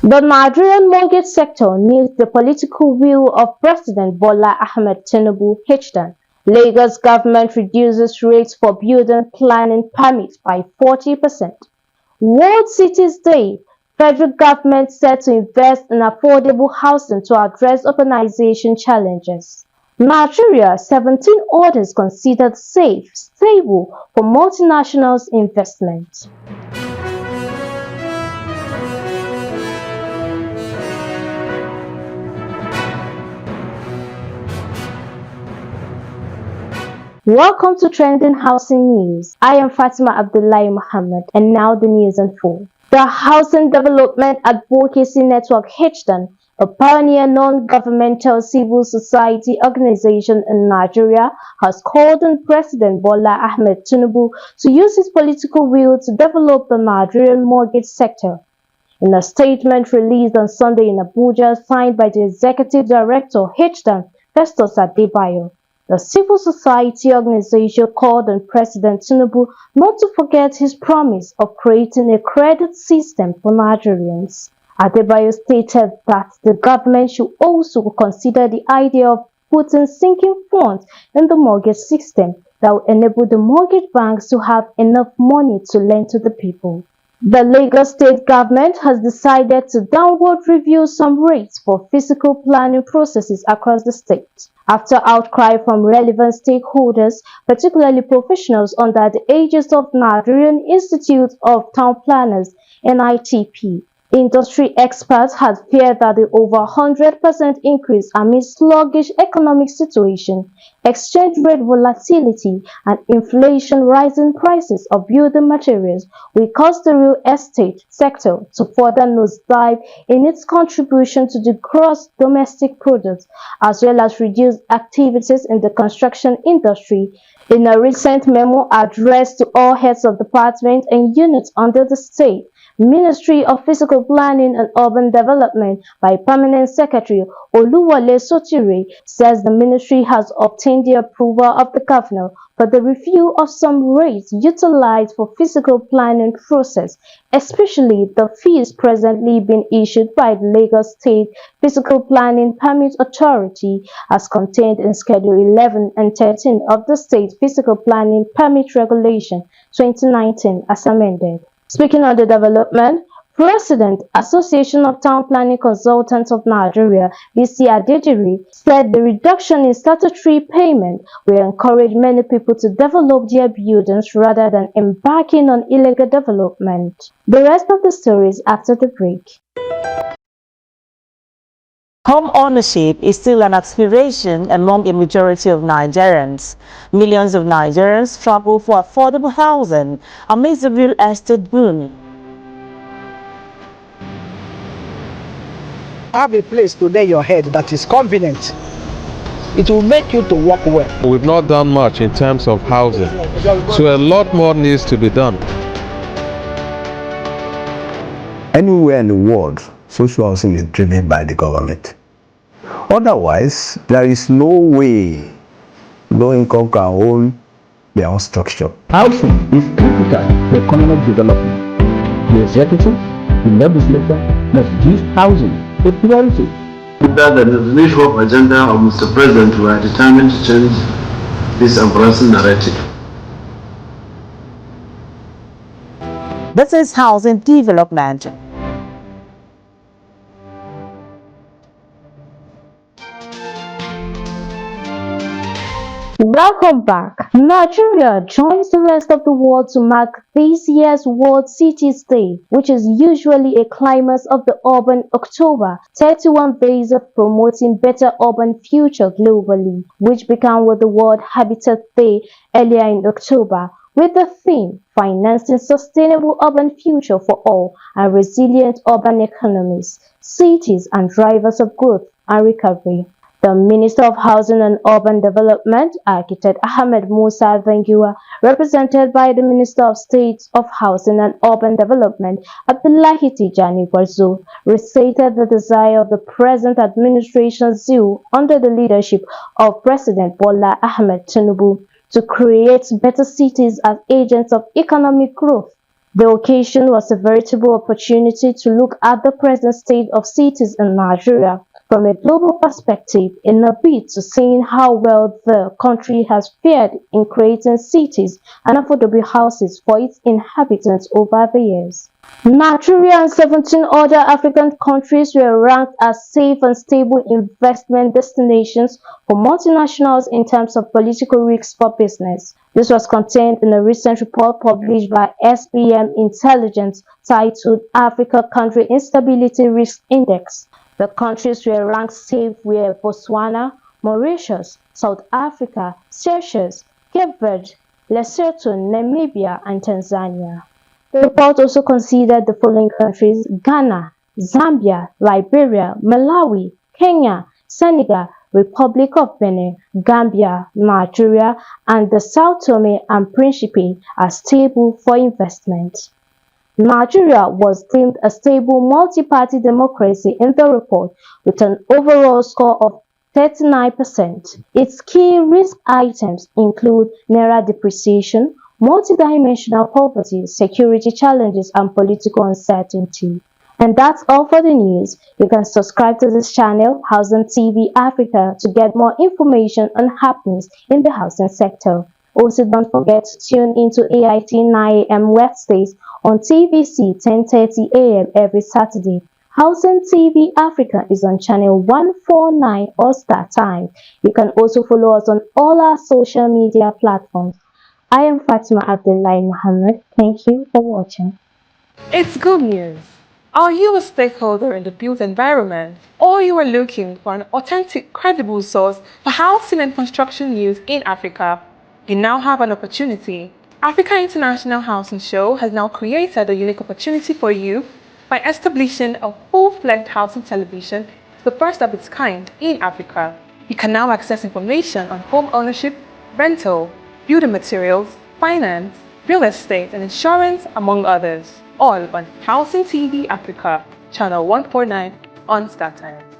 The Nigerian mortgage sector needs the political will of President Bola Ahmed Tinubu HDAN. Lagos government reduces rates for building planning permits by 40%. World Cities Day. Federal government set to invest in affordable housing to address urbanization challenges. Nigeria, 17 orders considered safe, stable for multinationals investment. Welcome to Trending Housing News. I am Fatima Abdullahi Muhammad, and now the news in full. The Housing Development Advocacy Network HDAN, a pioneer non-governmental civil society organization in Nigeria, has called on President Bola Ahmed Tinubu to use his political will to develop the Nigerian mortgage sector. In a statement released on Sunday in Abuja, signed by the Executive Director HDAN, Festus Adebayo, the civil society organization called on President Tinubu not to forget his promise of creating a credit system for Nigerians. Adebayo stated that the government should also consider the idea of putting sinking funds in the mortgage system that will enable the mortgage banks to have enough money to lend to the people. The Lagos state government has decided to downward review some rates for physical planning processes across the state, after outcry from relevant stakeholders, particularly professionals under the aegis of Nigerian Institute of Town Planners (NITP). Industry experts had feared that the over 100% increase amid sluggish economic situation, exchange rate volatility, and inflation rising prices of building materials will cause the real estate sector to further nosedive in its contribution to the gross domestic product, as well as reduce activities in the construction industry. In a recent memo addressed to all heads of departments and units under the State Ministry of Physical Planning and Urban Development by Permanent Secretary Oluwole Sotire, says the ministry has obtained the approval of the governor for the review of some rates utilized for physical planning process, especially the fees presently being issued by the Lagos State Physical Planning Permit Authority as contained in Schedule 11 and 13 of the State Physical Planning Permit Regulation 2019 as amended. Speaking on the development, President, Association of Town Planning Consultants of Nigeria, B.C. Adediri, said the reduction in statutory payment will encourage many people to develop their buildings rather than embarking on illegal development. The rest of the story is after the break. Home ownership is still an aspiration among a majority of Nigerians. Millions of Nigerians struggle for affordable housing amidst the real estate boom. Have a place to lay your head that is convenient. It will make you to work well. We've not done much in terms of housing, so a lot more needs to be done. Anywhere in the world, social housing is driven by the government. Otherwise, there is no way low income can own their own structure. Housing is critical to economic development. The executive, the legislature must use housing a priority. That the leadership agenda of Mr. President, we are determined to change this embarrassing narrative. This is housing development. Welcome back. Nigeria joins the rest of the world to mark this year's World Cities Day, which is usually a climax of the Urban October, 31 days of promoting better urban future globally, which began with the World Habitat Day earlier in October, with the theme Financing Sustainable Urban Future for All and Resilient Urban Economies, Cities and Drivers of Growth and Recovery. The Minister of Housing and Urban Development, Architect Ahmed Musa Vengiwa, represented by the Minister of State of Housing and Urban Development, Abdullahi Tijani Gwarzo, recited the desire of the present administration's zeal under the leadership of President Bola Ahmed Tinubu to create better cities as agents of economic growth. The occasion was a veritable opportunity to look at the present state of cities in Nigeria from a global perspective in a bid to seeing how well the country has fared in creating cities and affordable houses for its inhabitants over the years. Nigeria and 17 other African countries were ranked as safe and stable investment destinations for multinationals in terms of political risks for business. This was contained in a recent report published by SBM Intelligence titled Africa Country Instability Risk Index. The countries were ranked safe were Botswana, Mauritius, South Africa, Seychelles, Cape Verde, Lesotho, Namibia, and Tanzania. The report also considered the following countries: Ghana, Zambia, Liberia, Malawi, Kenya, Senegal, Republic of Benin, Gambia, Nigeria, and the Sao Tome and Principe as stable for investment. Nigeria was deemed a stable multi-party democracy in the report with an overall score of 39%. Its key risk items include naira depreciation, multidimensional poverty, security challenges, and political uncertainty. And that's all for the news. You can subscribe to this channel, Housing TV Africa, to get more information on happenings in the housing sector. Also, don't forget to tune into AIT 9 AM Wednesdays on TVC 10:30 AM every Saturday. Housing TV Africa is on channel 149 or Star Time. You can also follow us on all our social media platforms. I am Fatima Abdullahi Muhammad. Thank you for watching. It's good news. Are you a stakeholder in the built environment, or you are looking for an authentic, credible source for housing and construction news in Africa? You now have an opportunity. Africa International Housing Show has now created a unique opportunity for you by establishing a full-fledged housing television, the first of its kind in Africa. You can now access information on home ownership, rental, building materials, finance, real estate, and insurance, among others, all on Housing TV Africa, channel 149 on Star Time.